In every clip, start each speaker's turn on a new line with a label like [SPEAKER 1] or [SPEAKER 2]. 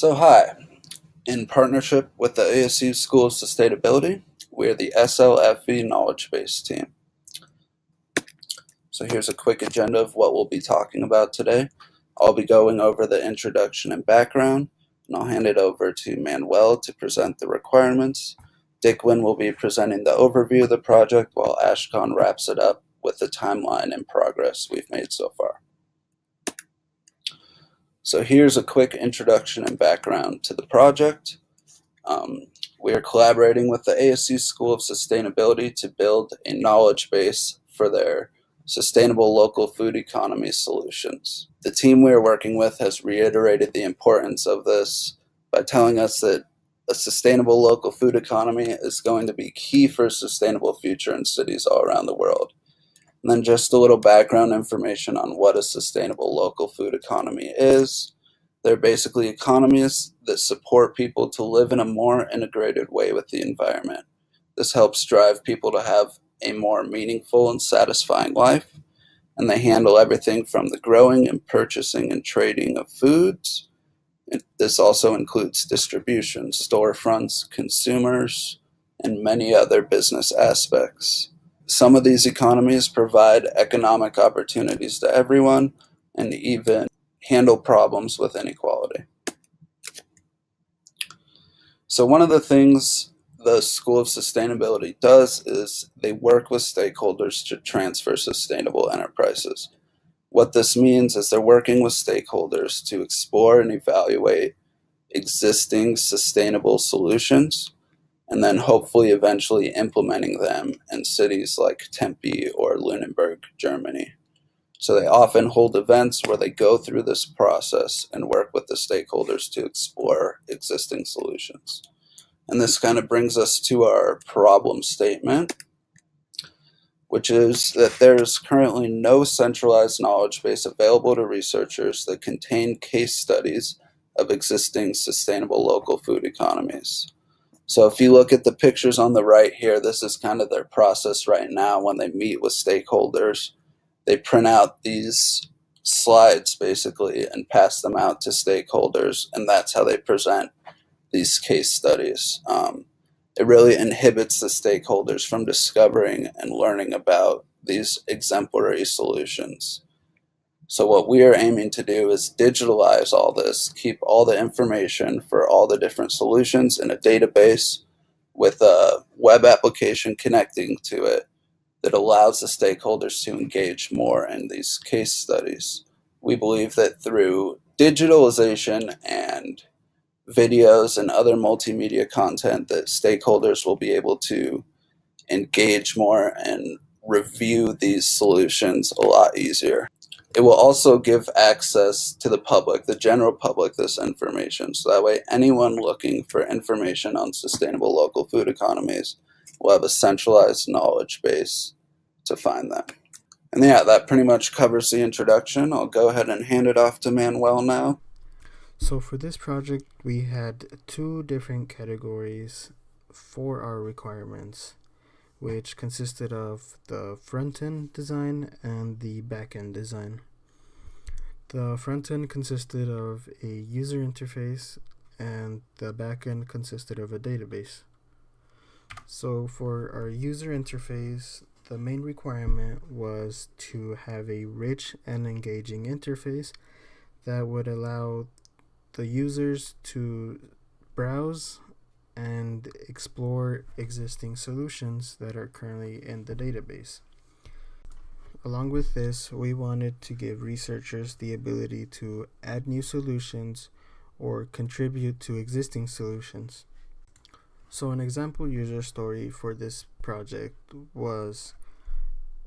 [SPEAKER 1] Hi, in partnership with the ASU School of Sustainability, we're the SLFE Knowledge Base team. So here's a quick agenda of what we'll be talking about today. I'll be going over the introduction and background, and I'll hand it over to Manuel to present the requirements. Dickwin will be presenting the overview of the project, while Ashcon wraps it up with the timeline and progress we've made so far. So here's a quick introduction and background to the project. We are collaborating with the ASU School of Sustainability to build a knowledge base for their sustainable local food economy solutions. The team we are working with has reiterated the importance of this by telling us that a sustainable local food economy is going to be key for a sustainable future in cities all around the world. And then just a little background information on what a sustainable local food economy is. They're basically economies that support people to live in a more integrated way with the environment. This helps drive people to have a more meaningful and satisfying life, and they handle everything from the growing and purchasing and trading of foods. This also includes distribution, storefronts, consumers, and many other business aspects. Some of these economies provide economic opportunities to everyone and even handle problems with inequality. So one of the things the School of Sustainability does is they work with stakeholders to transfer sustainable enterprises. What this means is they're working with stakeholders to explore and evaluate existing sustainable solutions, and then hopefully eventually implementing them in cities like Tempe or Lüneburg, Germany. So they often hold events where they go through this process and work with the stakeholders to explore existing solutions. And this kind of brings us to our problem statement, which is that there is currently no centralized knowledge base available to researchers that contain case studies of existing sustainable local food economies. So if you look at the pictures on the right here, this is kind of their process right now when they meet with stakeholders. They print out these slides basically and pass them out to stakeholders, and that's how they present these case studies. It really inhibits the stakeholders from discovering and learning about these exemplary solutions. So what we are aiming to do is digitalize all this, keep all the information for all the different solutions in a database with a web application connecting to it that allows the stakeholders to engage more in these case studies. We believe that through digitalization and videos and other multimedia content that stakeholders will be able to engage more and review these solutions a lot easier. It will also give access to the public, the general public, this information. So that way anyone looking for information on sustainable local food economies will have a centralized knowledge base to find them. And yeah, that pretty much covers the introduction. I'll go ahead and hand it off to Manuel now.
[SPEAKER 2] So for this project, we had two different categories for our requirements, which consisted of the front-end design and the back-end design. The front-end consisted of a user interface, and the back-end consisted of a database. So for our user interface, the main requirement was to have a rich and engaging interface that would allow the users to browse and explore existing solutions that are currently in the database. Along with this, we wanted to give researchers the ability to add new solutions or contribute to existing solutions. So an example user story for this project was,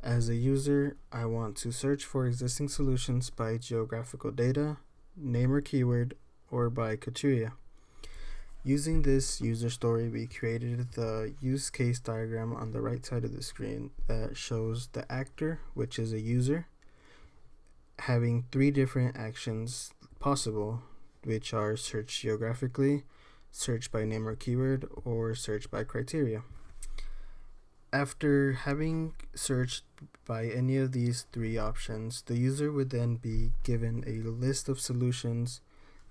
[SPEAKER 2] as a user, I want to search for existing solutions by geographical data, name or keyword, or by criteria. Using this user story, we created the use case diagram on the right side of the screen that shows the actor, which is a user, having three different actions possible, which are search geographically, search by name or keyword, or search by criteria. After having searched by any of these three options, the user would then be given a list of solutions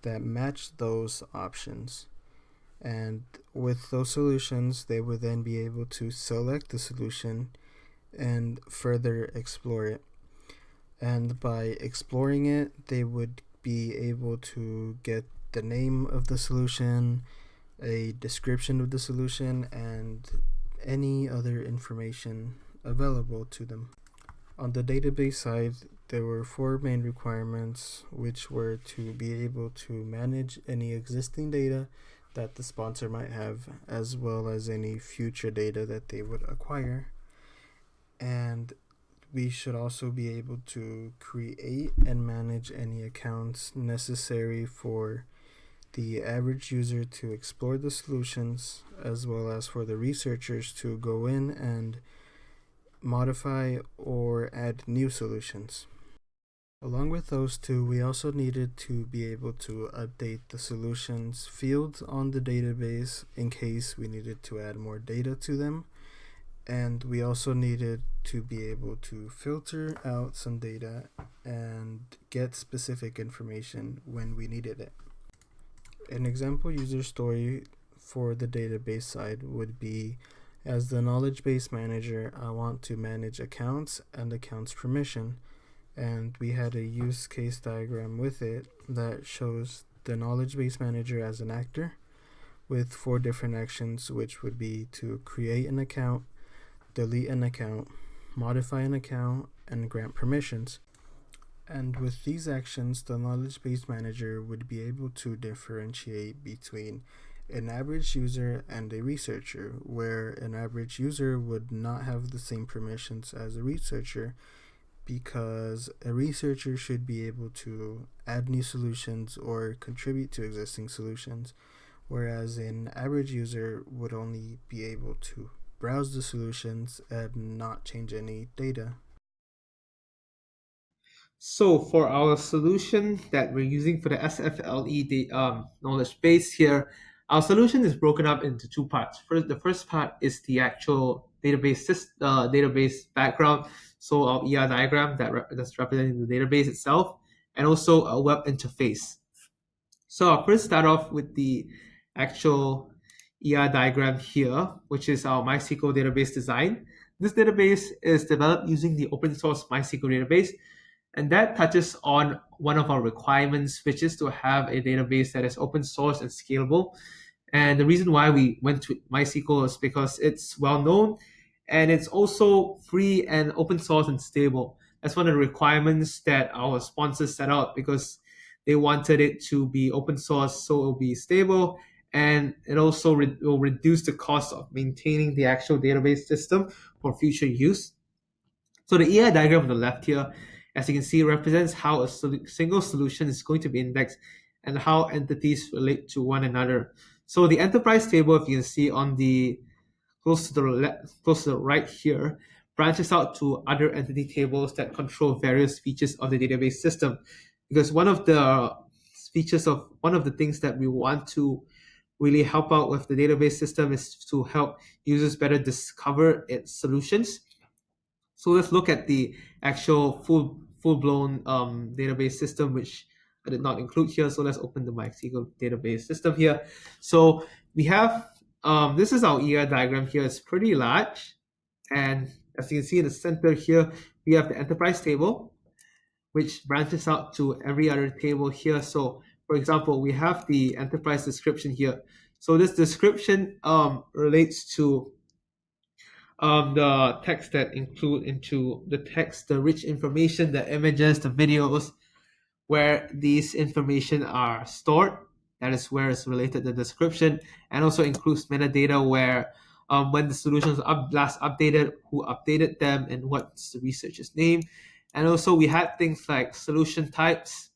[SPEAKER 2] that match those options. And with those solutions, they would then be able to select the solution and further explore it. And by exploring it, they would be able to get the name of the solution, a description of the solution, and any other information available to them. On the database side, there were four main requirements, which were to be able to manage any existing data that the sponsor might have, as well as any future data that they would acquire. And we should also be able to create and manage any accounts necessary for the average user to explore the solutions, as well as for the researchers to go in and modify or add new solutions. Along with those two, we also needed to be able to update the solutions fields on the database in case we needed to add more data to them. And we also needed to be able to filter out some data and get specific information when we needed it. An example user story for the database side would be, as the knowledge base manager, I want to manage accounts and accounts permission. And we had a use case diagram with it that shows the knowledge base manager as an actor with four different actions, which would be to create an account, delete an account, modify an account, and grant permissions. And with these actions, the knowledge base manager would be able to differentiate between an average user and a researcher, where an average user would not have the same permissions as a researcher, because a researcher should be able to add new solutions or contribute to existing solutions, whereas an average user would only be able to browse the solutions and not change any data.
[SPEAKER 3] So for our solution that we're using for the SFLE knowledge base here, our solution is broken up into two parts. First, the first part is the actual database background, so our ER diagram that's representing the database itself, and also a web interface. So I'll first start off with the actual ER diagram here, which is our MySQL database design. This database is developed using the open source MySQL database, and that touches on one of our requirements, which is to have a database that is open source and scalable. And the reason why we went to MySQL is because it's well known and it's also free and open source and stable. That's one of the requirements that our sponsors set out, because they wanted it to be open source so it will be stable, and it also will reduce the cost of maintaining the actual database system for future use. So the EI diagram on the left here, as you can see, represents how a single solution is going to be indexed and how entities relate to one another. So the enterprise table, if you can see on the close to the right here, branches out to other entity tables that control various features of the database system. Because one of the things that we want to really help out with the database system is to help users better discover its solutions. So let's look at the actual full-blown database system, which I did not include here. So let's open the MySQL database system here. So we have, this is our ER diagram here. It's pretty large. And as you can see in the center here, we have the enterprise table, which branches out to every other table here. So for example, we have the enterprise description here. So this description relates to the text that include into the text, the rich information, the images, the videos, where these information are stored. That is where it's related to the description, and also includes metadata where when the solutions last updated, who updated them, and what's the researcher's name. And also we had things like solution types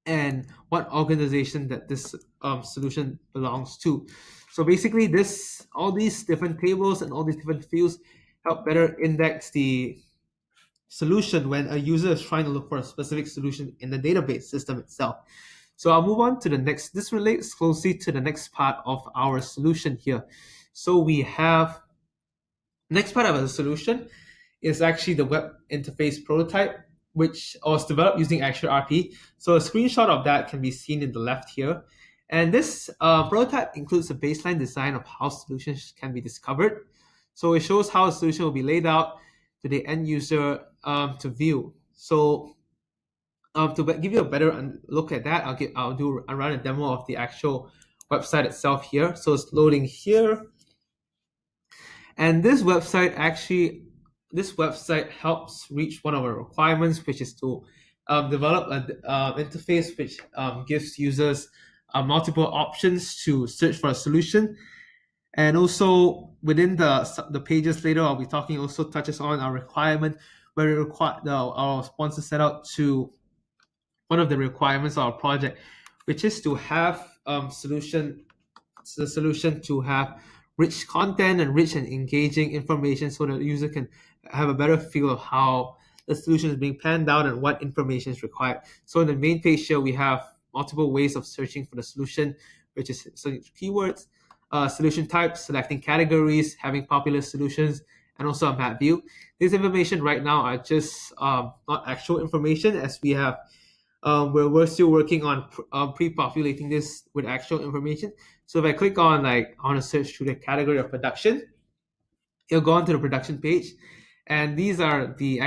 [SPEAKER 3] and what organization that this solution belongs to. So basically all these different tables and all these different fields help better index the solution when a user is trying to look for a specific solution in the database system itself. So I'll move on to the next. This relates closely to the next part of our solution here. So we have, next part of the solution is actually the web interface prototype. which was developed using Azure RP. So a screenshot of that can be seen in the left here. And this prototype includes a baseline design of how solutions can be discovered. So it shows how a solution will be laid out to the end user to view. So to give you a better look at that, I'll run a demo of the actual website itself here. So it's loading here, and this website helps reach one of our requirements, which is to develop an interface which gives users multiple options to search for a solution. And also within the pages later, I'll be talking also touches on our requirement where we require our sponsor set out to one of the requirements of our project, which is to have the solution to have rich content and rich and engaging information so that the user can have a better feel of how the solution is being planned out and what information is required. So in the main page here, we have multiple ways of searching for the solution, which is searching keywords, solution types, selecting categories, having popular solutions, and also a map view. This information right now are just not actual information, as we have we're still working on pre-populating this with actual information. So if I click on like I want to search through the category of production, it'll go onto the production page, and these are the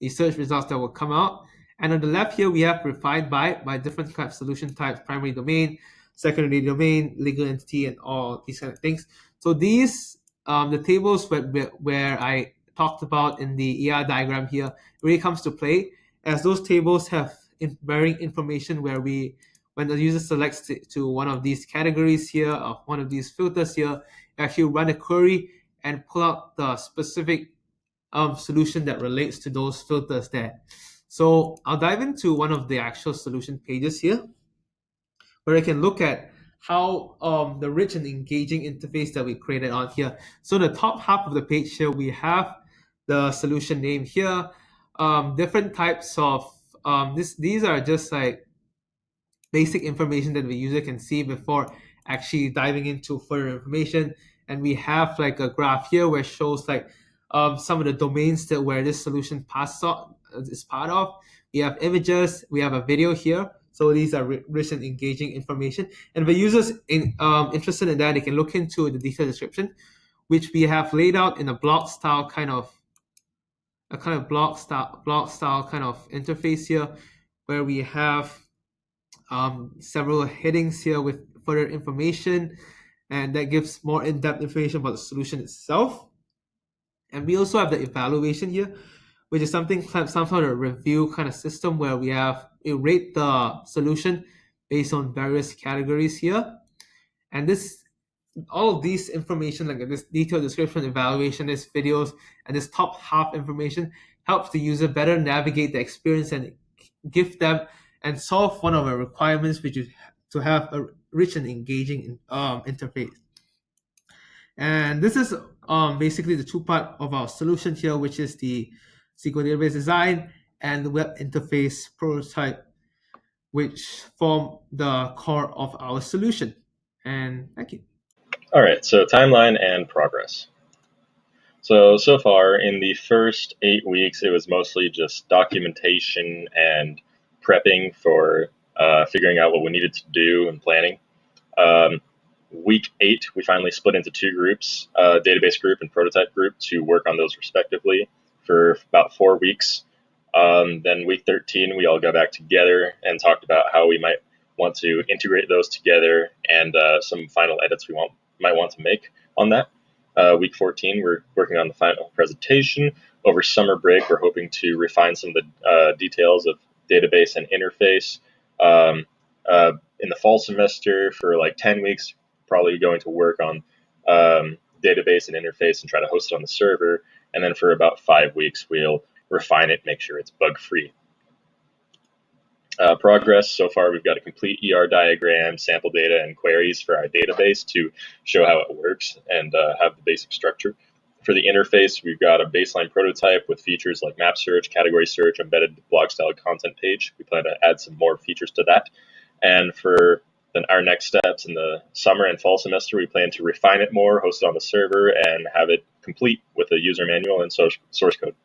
[SPEAKER 3] search results that will come out. And on the left here, we have refined by different types solution types: primary domain, secondary domain, legal entity, and all these kind of things. So these the tables where I talked about in the ER diagram here really comes to play, as those tables have varying information where when the user selects to one of these categories here, or one of these filters here, actually run a query and pull out the specific solution that relates to those filters there. So I'll dive into one of the actual solution pages here, where I can look at how the rich and engaging interface that we created on here. So the top half of the page here, we have the solution name here, different types of these are just like basic information that the user can see before actually diving into further information. And we have like a graph here where it shows like some of the domains that where this solution is part of. We have images, we have a video here. So these are rich and engaging information. And if the users interested in that, they can look into the detailed description, which we have laid out in a blog style kind of blog style kind of interface here, where we have several headings here with further information, and that gives more in-depth information about the solution itself. And we also have the evaluation here, which is some sort of review kind of system where we rate the solution based on various categories here. And all of these information, like this detailed description, evaluation, this videos, and this top half information helps the user better navigate the experience and give them and solve one of our requirements, which is to have a rich and engaging interface. And this is basically the two part of our solution here, which is the SQL database design and the web interface prototype, which form the core of our solution. And thank you.
[SPEAKER 4] All right, so timeline and progress. So far in the first 8 weeks, it was mostly just documentation and prepping for figuring out what we needed to do and planning. Week 8, we finally split into 2 groups, database group and prototype group, to work on those respectively for about 4 weeks. Then week 13, we all got back together and talked about how we might want to integrate those together and some final edits we might want to make on that. Week 14, we're working on the final presentation. Over summer break, we're hoping to refine some of the details of database and interface. In the fall semester, for like 10 weeks, probably going to work on database and interface and try to host it on the server. And then for about 5 weeks, we'll refine it, make sure it's bug-free. Progress, so far we've got a complete ER diagram, sample data, and queries for our database to show how it works and have the basic structure. For the interface, we've got a baseline prototype with features like map search, category search, embedded blog-style content page. We plan to add some more features to that. And for our next steps in the summer and fall semester, we plan to refine it more, host it on the server, and have it complete with a user manual and source code.